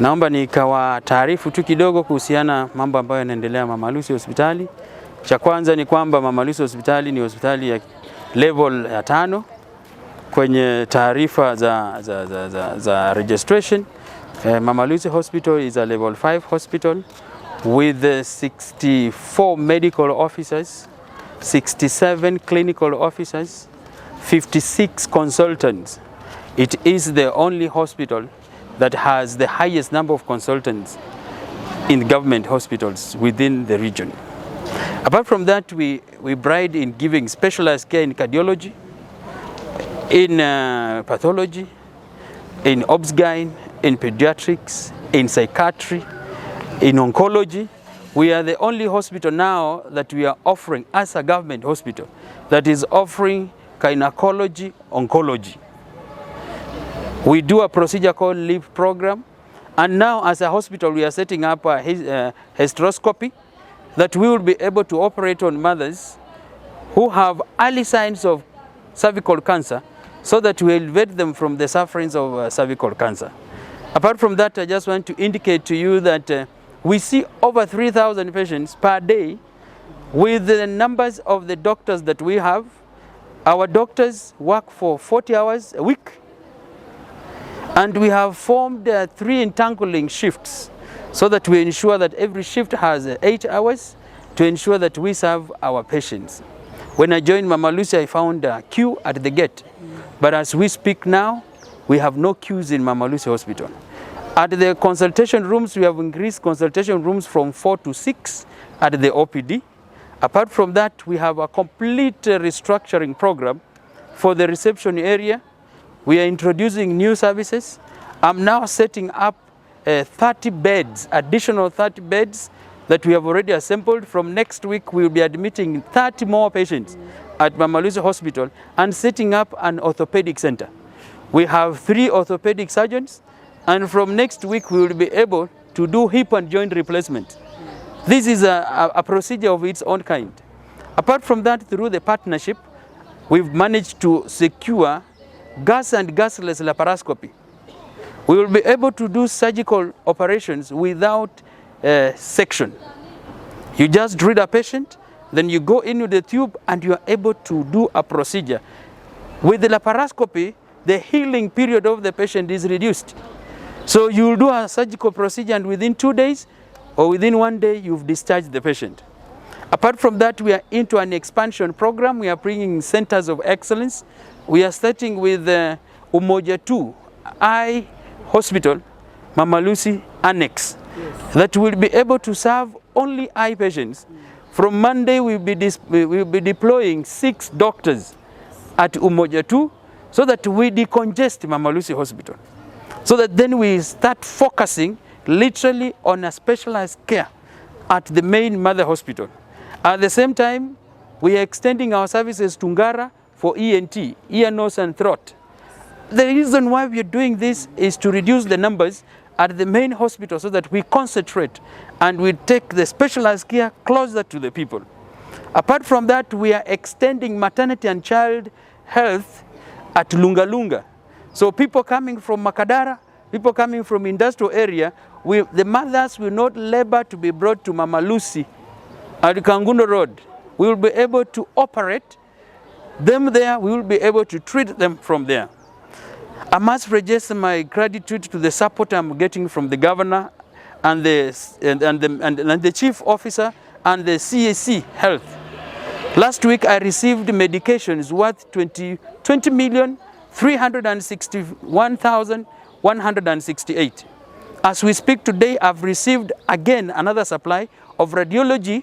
Naomba nikawataarifu tu kidogo kuhusiana mambo ambayo yanaendelea Mama Lucy hospitali. Cha kwanza ni kwamba Mama Lucy hospitali ni hospitali ya level ya 5 kwenye taarifa za registration. Mama Lucy Hospital is a level 5 hospital with 64 medical officers, 67 clinical officers, 56 consultants. It is the only hospital that has the highest number of consultants in government hospitals within the region. Apart from that, we pride in giving specialized care in cardiology, in pathology, in obs-gyn, in pediatrics, in psychiatry, in oncology. We are the only hospital now that we are offering as a government hospital that is offering gynecology, oncology. We do a procedure called LEAP program, and now as a hospital we are setting up a hysteroscopy that we will be able to operate on mothers who have early signs of cervical cancer, so that we elevate them from the sufferings of cervical cancer. Apart from that, I just want to indicate to you that we see over 3,000 patients per day with the numbers of the doctors that we have. Our doctors work for 40 hours a week, and we have formed 3 entangling shifts so that we ensure that every shift has 8 hours to ensure that we serve our patients. When I joined Mama Lucy, I found a queue at the gate, but as we speak now, we have no queues in Mama Lucy Hospital. At the consultation rooms, we have increased consultation rooms from 4 to 6 at the OPD. Apart from that, we have a complete restructuring program for the reception area. We are introducing new services. I'm now setting up 30 beds, additional 30 beds that we have already assembled. From next week, we will be admitting 30 more patients at Mama Lucy Hospital and setting up an orthopedic center. We have 3 orthopedic surgeons, and from next week, we will be able to do hip and joint replacement. This is a procedure of its own kind. Apart from that, through the partnership, we've managed to secure gas and gasless laparoscopy. We will be able to do surgical operations without section. You just treat a patient, then you go in with the tube and you are able to do a procedure. With the laparoscopy, the healing period of the patient is reduced. So you will do a surgical procedure and within 2 days or within 1 day, you've discharged the patient. Apart from that, we are into an expansion program. We are bringing centers of excellence. We are starting with Umoja 2 Eye Hospital, Mama Lucy Annex, that will be able to serve only eye patients. From Monday, we will be deploying 6 doctors at Umoja 2 so that we decongest Mama Lucy Hospital. So that then we start focusing literally on a specialized care at the main mother hospital. At the same time, we are extending our services to Ngara for ENT, ear, nose and throat. The reason why we are doing this is to reduce the numbers at the main hospital so that we concentrate and we take the specialized care closer to the people. Apart from that, we are extending maternity and child health at Lunga Lunga. So people coming from Makadara, people coming from industrial area, the mothers will not labor to be brought to Mama Lucy at Kangundo Road. We will be able to operate them there, we will be able to treat them from there. I must register my gratitude to the support I'm getting from the governor and the chief officer and the CAC Health. Last week I received medications worth 20,361,168. As we speak today, I've received again another supply of radiology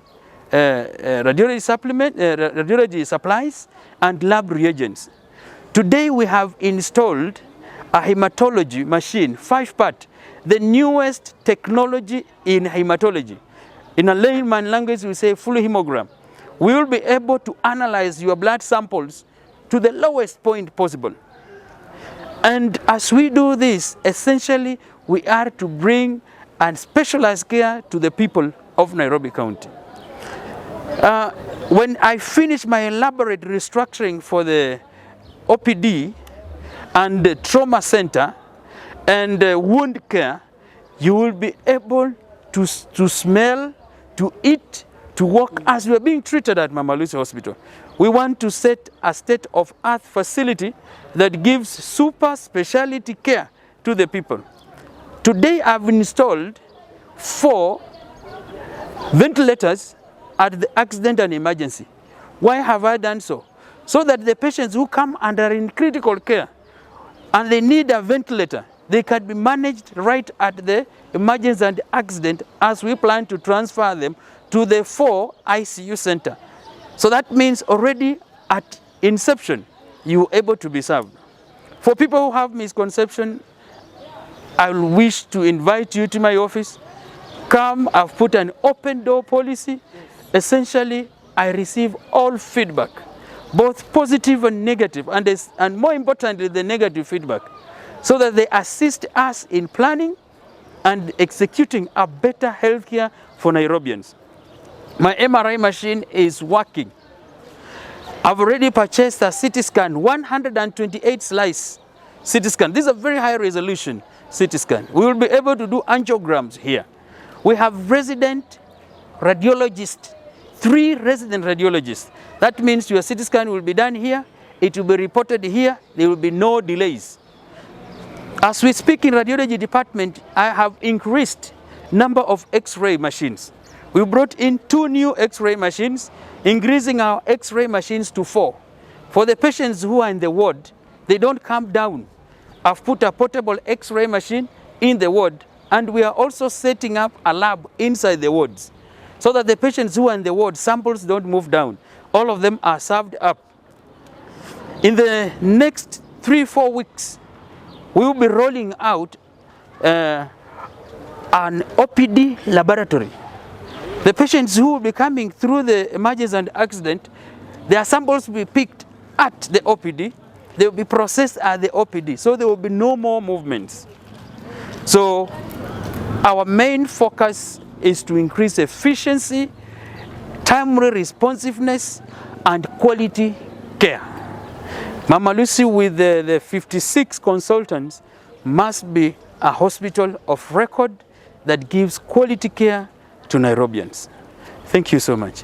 supplies and lab reagents. Today we have installed a hematology machine, 5-part, the newest technology in hematology. In a layman language, we say full hemogram. We will be able to analyze your blood samples to the lowest point possible. And as we do this, essentially, we are to bring and specialized care to the people of Nairobi County. When I finish my elaborate restructuring for the OPD and the trauma center and wound care, you will be able to smell, to eat, to walk as you are being treated at Mama Lucy Hospital. We want to set a state-of-art facility that gives super specialty care to the people. Today I've installed 4 ventilators at the accident and emergency. Why have I done so? So that the patients who come under in critical care and they need a ventilator, they can be managed right at the emergency and accident, as we plan to transfer them to the 4 ICU center. So that means already at inception, you're able to be served. For people who have misconception, I will wish to invite you to my office. Come, I've put an open door policy. Essentially, I receive all feedback, both positive and negative, and more importantly, the negative feedback, so that they assist us in planning and executing a better healthcare for Nairobians. My MRI machine is working. I've already purchased a CT scan, 128 slice CT scan. This is a very high resolution CT scan. We will be able to do angiograms here. We have resident radiologists, 3 resident radiologists. That means your CT scan will be done here, it will be reported here, there will be no delays. As we speak in radiology department, I have increased number of X-ray machines. We brought in 2 new X-ray machines, increasing our X-ray machines to 4. For the patients who are in the ward, they don't come down. I've put a portable X-ray machine in the ward, and we are also setting up a lab inside the wards, so that the patients who are in the ward, samples don't move down. All of them are served up. In the next 3-4 weeks, we will be rolling out an OPD laboratory. The patients who will be coming through the emergency and accident, their samples will be picked at the OPD, they will be processed at the OPD, so there will be no more movements. So our main focus is to increase efficiency, timely responsiveness, and quality care. Mama Lucy, with the 56 consultants, must be a hospital of record that gives quality care to Nairobians. Thank you so much.